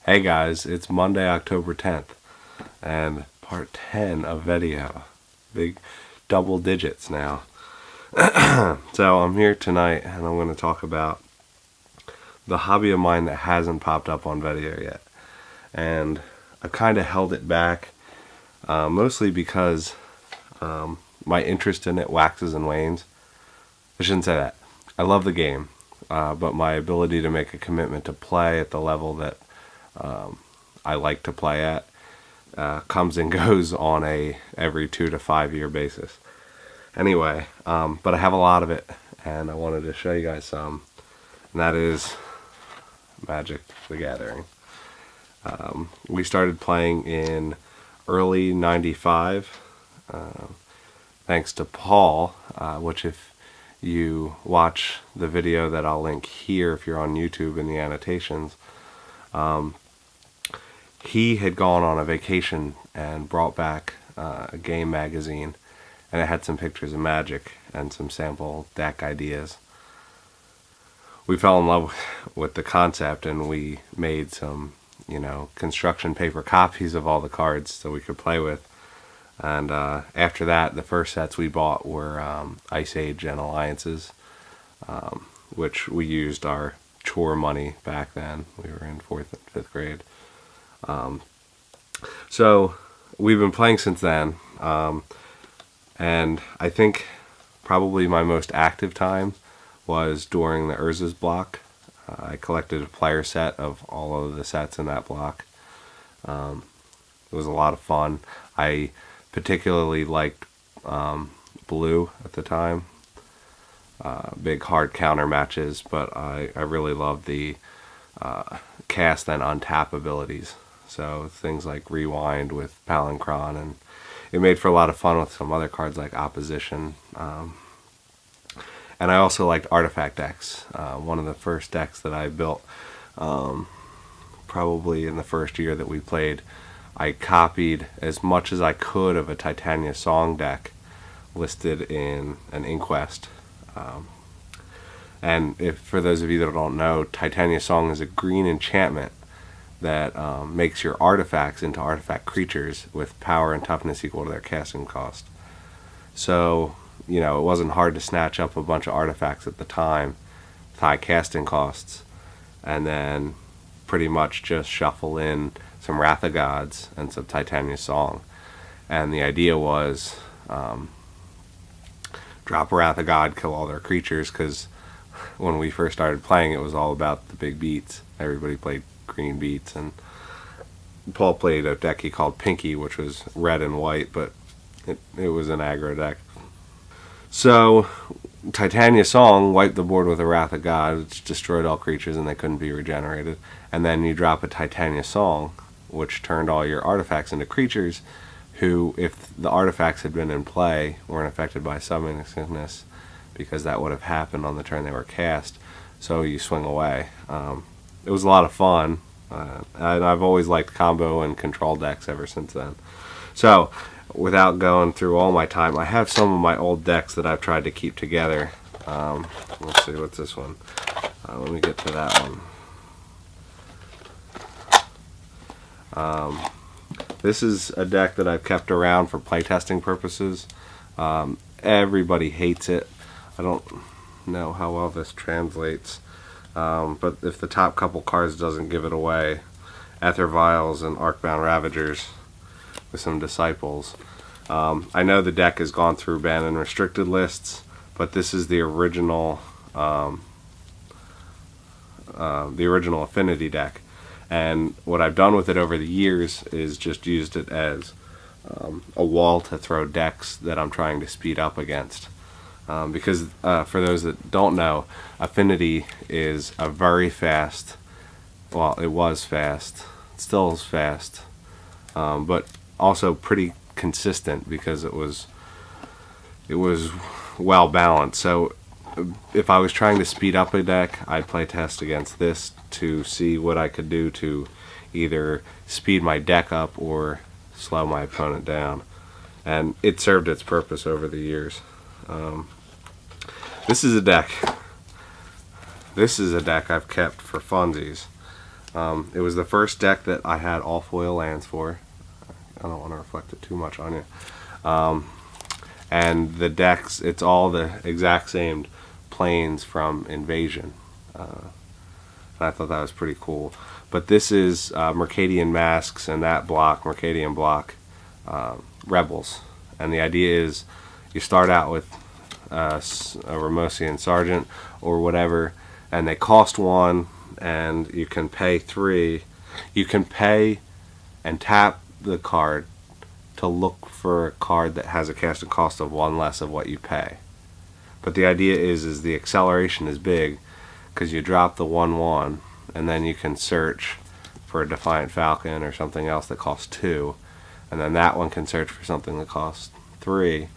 Hey guys, it's Monday, October 10th, and part 10 of VEDiO. Big double digits now. So I'm here tonight, and I'm going to talk about the hobby of mine that hasn't popped up on VEDiO yet. And I've kind of held it back, mostly because my interest in it waxes and wanes. I shouldn't say that. I love the game, but my ability to make a commitment to play at the level that I like to play at comes and goes on a every 2 to 5 year basis. Anyway, but I have a lot of it, and I wanted to show you guys some, and that is Magic the Gathering. We started playing in early '95, thanks to Paul, which if you watch the video that I'll link here if you're on YouTube in the annotations, he had gone on a vacation and brought back a game magazine, and it had some pictures of Magic and some sample deck ideas. We fell in love with the concept, and we made some, construction paper copies of all the cards so we could play with. And after that, the first sets we bought were Ice Age and Alliances, which we used our chore money back then. We were in 4th and 5th grade. So we've been playing since then, and I think probably my most active time was during the Urza's block. I collected a player set of all of the sets in that block. It was a lot of fun. I particularly liked blue at the time. Big hard counter matches, but I really loved the cast and untap abilities. So things like Rewind with Palancron, and it made for a lot of fun with some other cards like Opposition. And I also liked artifact decks. One of the first decks that I built, probably in the first year that we played, I copied as much as I could of a Titania Song deck listed in an Inquest. And if for those of you that don't know, Titania Song is a green enchantment that makes your artifacts into artifact creatures with power and toughness equal to their casting cost. So, it wasn't hard to snatch up a bunch of artifacts at the time with high casting costs, and then pretty much just shuffle in some Wrath of Gods and some Titania Song. And the idea was drop Wrath of God, kill all their creatures, because when we first started playing, it was all about the big beats. Everybody played green beats, and Paul played a deck he called Pinky, which was red and white, but it was an aggro deck. So Titania Song wiped the board with a Wrath of God, which destroyed all creatures and they couldn't be regenerated. And then you drop a Titania Song, which turned all your artifacts into creatures who, if the artifacts had been in play, weren't affected by summoning sickness, because that would have happened on the turn they were cast. So you swing away. It was a lot of fun, and I've always liked combo and control decks ever since then. So, without going through all my time, I have some of my old decks that I've tried to keep together. Let's see, what's this one? Let me get to that one. This is a deck that I've kept around for playtesting purposes. Everybody hates it. I don't know how well this translates, but if the top couple cards doesn't give it away, Ether Vials and Arcbound Ravagers with some Disciples. I know the deck has gone through banned and restricted lists, but this is the original Affinity deck. And what I've done with it over the years is just used it as a wall to throw decks that I'm trying to speed up against. Because for those that don't know, Affinity is a very fast, well, it was fast, it still is fast, but also pretty consistent because it was well balanced. So if I was trying to speed up a deck, I'd play test against this to see what I could do to either speed my deck up or slow my opponent down. And it served its purpose over the years. This is a deck I've kept for funsies. It was the first deck that I had all foil lands for. I don't want to reflect it too much on you. And the decks, it's all the exact same planes from Invasion. And I thought that was pretty cool. But this is Mercadian Masks, and that block, Mercadian block, Rebels. And the idea is you start out with a Ramosian Sergeant or whatever, and they cost 1, and you can pay 3. You can pay and tap the card to look for a card that has a casting cost of 1 less of what you pay. But the idea is the acceleration is big, because you drop the 1/1, and then you can search for a Defiant Falcon or something else that costs 2, and then that one can search for something that costs 3,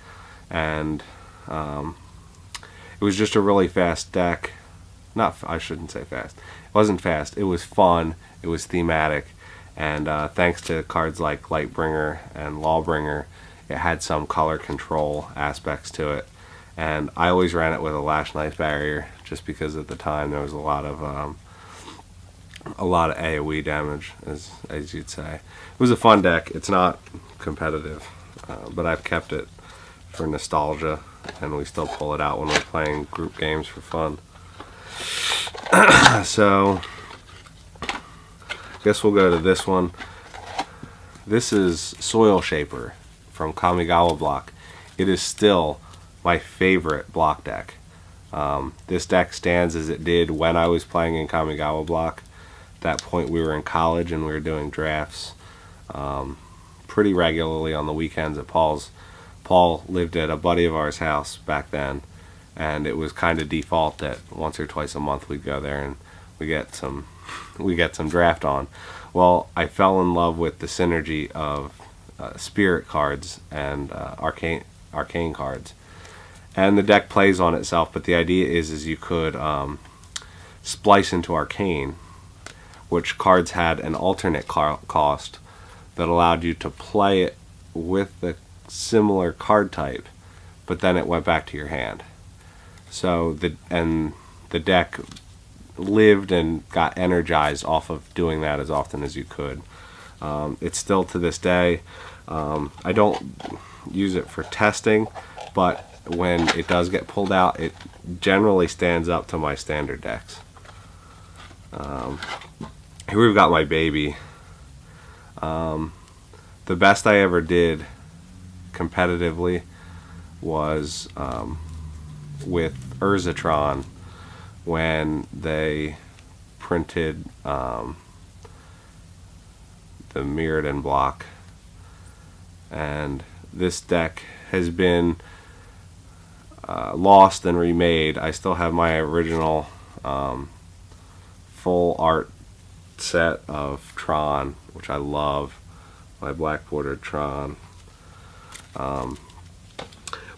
and it was just a really fast deck. I shouldn't say fast. It wasn't fast. It was fun. It was thematic, and thanks to cards like Lightbringer and Lawbringer, it had some color control aspects to it. And I always ran it with a Lash Knife Barrier, just because at the time there was a lot of AoE damage, as you'd say. It was a fun deck. It's not competitive, but I've kept it for nostalgia, and we still pull it out when we're playing group games for fun. So, I guess we'll go to this one. This is Soil Shaper from Kamigawa block. It is still my favorite block deck. This deck stands as it did when I was playing in Kamigawa block. At that point we were in college and we were doing drafts pretty regularly on the weekends at Paul's. Paul lived at a buddy of ours' house back then, and it was kind of default that once or twice a month we'd go there and we get some draft on. Well, I fell in love with the synergy of spirit cards and arcane cards. And the deck plays on itself, but the idea is you could splice into arcane, which cards had an alternate cost that allowed you to play it with the similar card type, but then it went back to your hand. So the deck lived and got energized off of doing that as often as you could. It's still to this day. I don't use it for testing, but when it does get pulled out, it generally stands up to my standard decks. Here we've got my baby. The best I ever did competitively was with Urzatron, when they printed the Mirrodin block, and this deck has been lost and remade. I still have my original full art set of Tron, which I love, my black bordered Tron.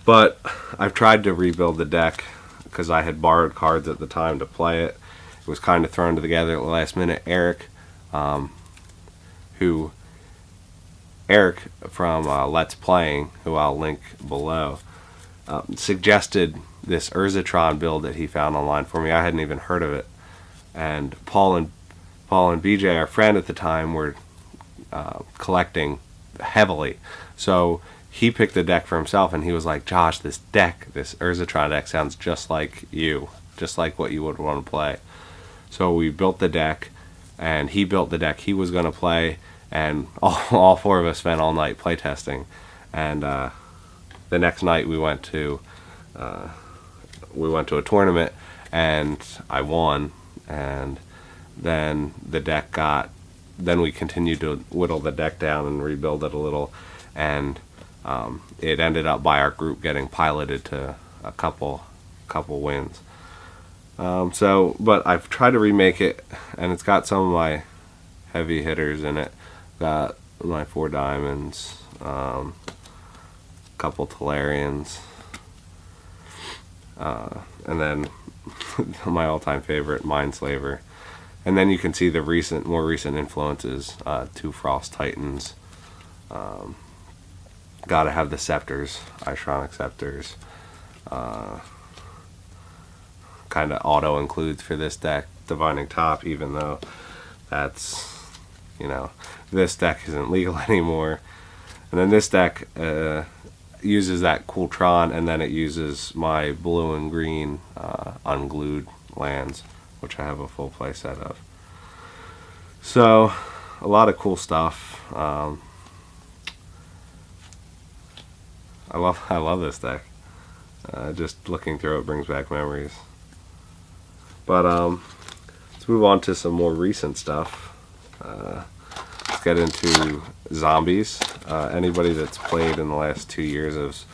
But I've tried to rebuild the deck because I had borrowed cards at the time to play it. It was kind of thrown together at the last minute. Eric from Let's Playing, who I'll link below, suggested this Urzatron build that he found online for me. I hadn't even heard of it, and Paul and BJ, our friend at the time, were collecting heavily, so he picked the deck for himself, and he was like, Josh, this Urzatron deck sounds just like you, just like what you would want to play. So we built the deck, and he built the deck he was going to play, and all four of us spent all night playtesting. And the next night we went to a tournament, and I won. And then then we continued to whittle the deck down and rebuild it a little, and it ended up by our group getting piloted to a couple wins. But I've tried to remake it, and it's got some of my heavy hitters in it. Got my 4 diamonds, couple Talarians, and then my all-time favorite, Mindslaver. And then you can see the more recent influences, 2 Frost Titans. Gotta have the Scepters, Itronic Scepters. Kind of auto includes for this deck, Divining Top, even though that's, you know, this deck isn't legal anymore. And then this deck uses that cool Tron, and then it uses my blue and green unglued lands, which I have a full play set of. So a lot of cool stuff. I love this deck. Just looking through it brings back memories. But let's move on to some more recent stuff. Let's get into zombies. Anybody that's played in the last 2 years has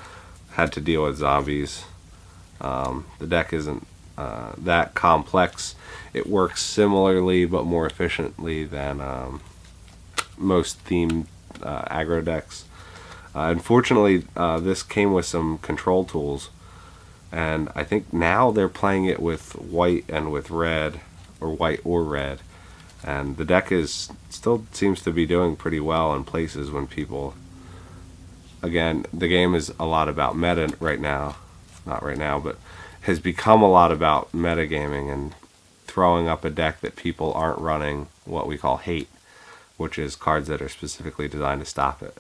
had to deal with zombies. The deck isn't that complex. It works similarly but more efficiently than most themed aggro decks. Unfortunately, this came with some control tools, and I think now they're playing it with white and with red, or white or red, and the deck still seems to be doing pretty well in places when people, again, the game is a lot about meta right now, not right now, but has become a lot about metagaming and throwing up a deck that people aren't running what we call hate, which is cards that are specifically designed to stop it.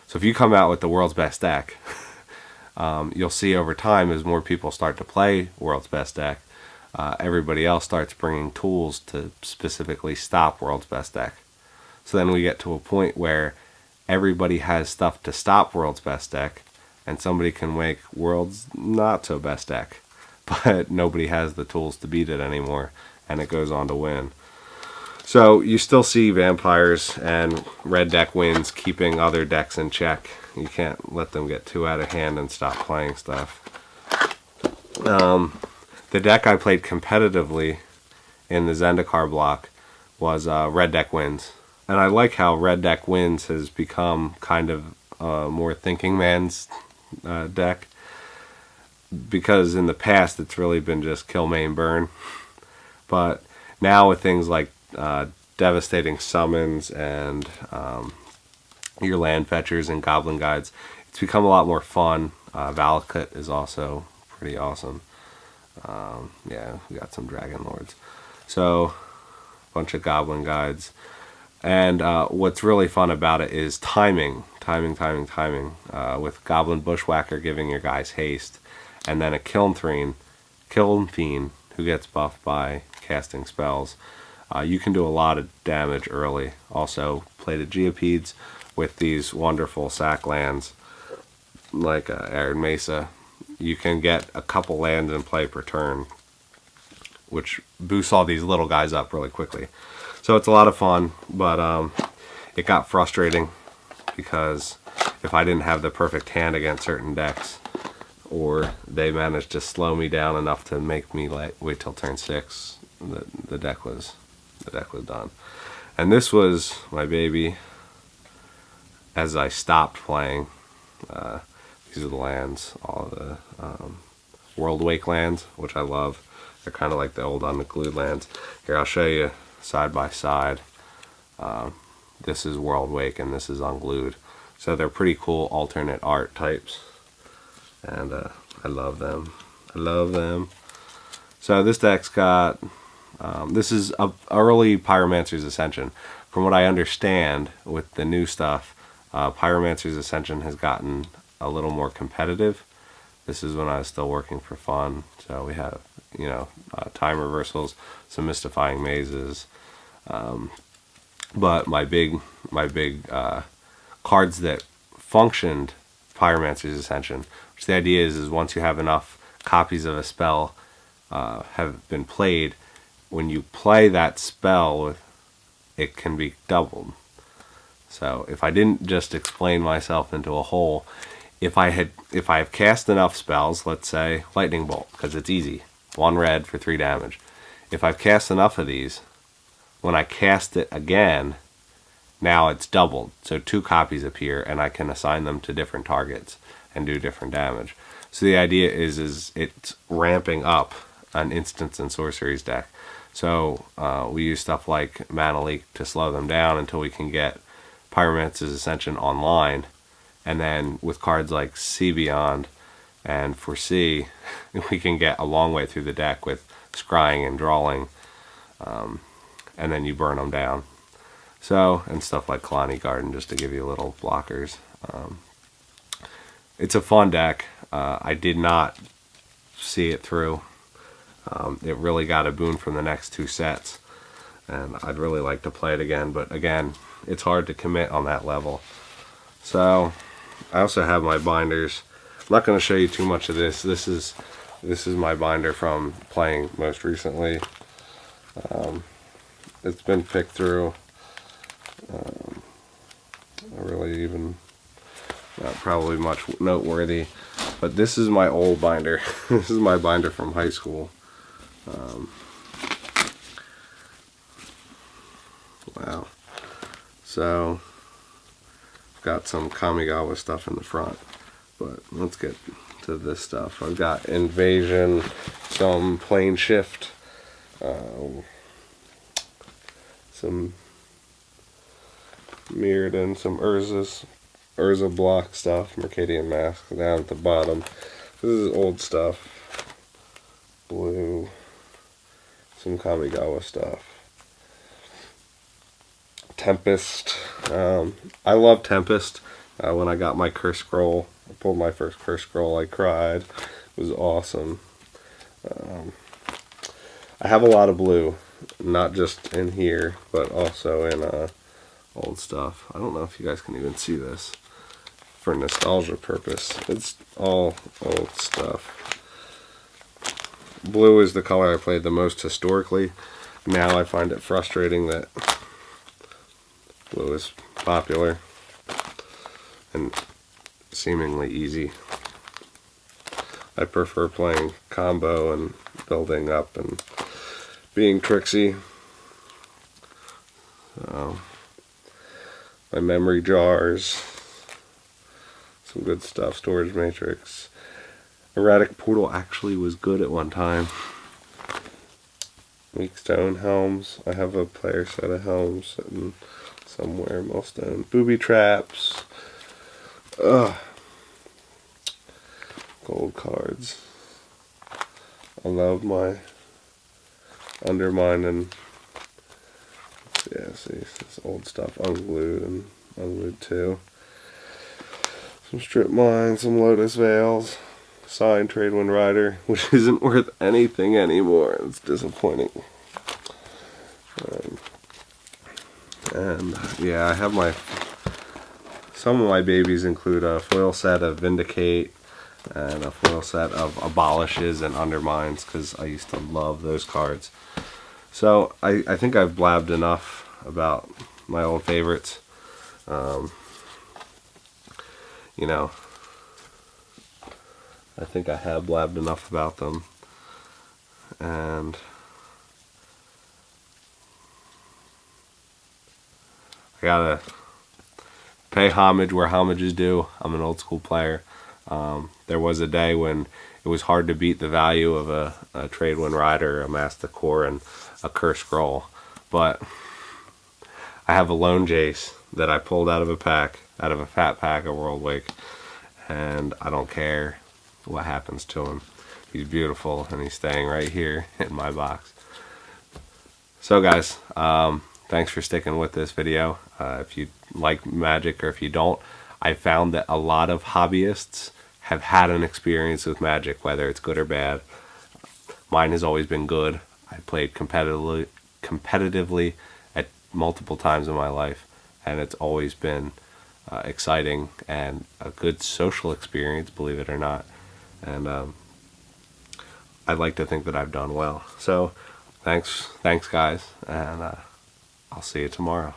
So if you come out with the world's best deck, you'll see over time as more people start to play world's best deck, everybody else starts bringing tools to specifically stop world's best deck. So then we get to a point where everybody has stuff to stop world's best deck, and somebody can make world's not so best deck, but nobody has the tools to beat it anymore, and it goes on to win. So you still see vampires and red deck wins keeping other decks in check. You can't let them get too out of hand and stop playing stuff. The deck I played competitively in the Zendikar block was red deck wins. And I like how red deck wins has become kind of more thinking man's deck. Because in the past it's really been just kill, main, burn. But now with things like devastating summons and your land fetchers and goblin guides, it's become a lot more fun. Valakut is also pretty awesome. Yeah, we got some dragon lords, so a bunch of goblin guides. And what's really fun about it is timing. With Goblin Bushwhacker giving your guys haste, and then a Kiln Fiend who gets buffed by casting spells. You can do a lot of damage early. Also, Plated Geopedes with these wonderful sack lands like Arid Mesa. You can get a couple lands in play per turn, which boosts all these little guys up really quickly. So it's a lot of fun, but it got frustrating because if I didn't have the perfect hand against certain decks, or they managed to slow me down enough to make me wait till turn 6, the deck was done. And this was my baby as I stopped playing. These are the lands, all the World Wake lands, which I love. They're kind of like the old unglued lands. Here, I'll show you side by side. This is World Wake and this is unglued. So they're pretty cool alternate art types. And I love them. So this deck's got, this is a early Pyromancer's Ascension. From what I understand with the new stuff, Pyromancer's Ascension has gotten a little more competitive. This is when I was still working for fun. So we have, time reversals, some mystifying mazes. But my big cards that functioned Pyromancer's Ascension, which the idea is once you have enough copies of a spell have been played, when you play that spell, it can be doubled. So if I didn't just explain myself into a hole, if I have cast enough spells, let's say Lightning Bolt, because it's easy, 1 red for 3 damage. If I've cast enough of these, when I cast it again, now it's doubled. So 2 copies appear, and I can assign them to different targets and do different damage. So the idea is it's ramping up an instants and sorceries deck. So we use stuff like Mana Leak to slow them down until we can get Pyromancer's Ascension online. And then with cards like See Beyond and Foresee, we can get a long way through the deck with scrying and drawing. and then you burn them down. So, and stuff like Kalani Garden, just to give you little blockers. It's a fun deck. I did not see it through. It really got a boon from the next 2 sets, and I'd really like to play it again, but again, it's hard to commit on that level. So I also have my binders. I'm not going to show you too much of this. This is my binder from playing most recently. It's been picked through. Really even not probably much noteworthy, but this is my old binder. This is my binder from high school. Wow. So I've got some Kamigawa stuff in the front, but let's get to this stuff. I've got Invasion, some Plane Shift, some Mirrodin, some Urza block stuff, Mercadian Mask down at the bottom. This is old stuff. Blue, some Kamigawa stuff. Tempest. I love Tempest. When I got my Curse Scroll, I pulled my first Curse Scroll, I cried. It was awesome. I have a lot of blue, not just in here, but also in old stuff. I don't know if you guys can even see this for nostalgia purpose. It's all old stuff. Blue is the color I played the most historically. Now I find it frustrating that blue is popular and seemingly easy. I prefer playing combo and building up and being tricksy. So, my memory jars, some good stuff. Storage Matrix. Erratic Portal actually was good at one time. Weak Stone Helms. I have a player set of helms sitting somewhere. Millstone. Booby Traps. Gold cards. I love my Undermine and yeah, see, this old stuff, Unglued and Unglued 2. Some Strip Mines, some Lotus Veils, signed Tradewind Rider, which isn't worth anything anymore. It's disappointing. And yeah, I have some of my babies include a foil set of Vindicate and a foil set of Abolishes and Undermines, because I used to love those cards. So I think I've blabbed enough about my old favorites. You know, I think I have blabbed enough about them, and I gotta pay homage where homage is due. I'm an old school player. There was a day when it was hard to beat the value of a Tradewind Rider, a Master Core, and a Curse Scroll, but I have a Lone Jace that I pulled out of a pack, out of a fat pack of World Wake, and I don't care what happens to him. He's beautiful, and he's staying right here in my box. So guys, thanks for sticking with this video. If you like Magic or if you don't, I found that a lot of hobbyists have had an experience with Magic, whether it's good or bad. Mine has always been good. I played competitively at multiple times in my life, and it's always been exciting and a good social experience, believe it or not. And I'd like to think that I've done well. So thanks guys, and I'll see you tomorrow.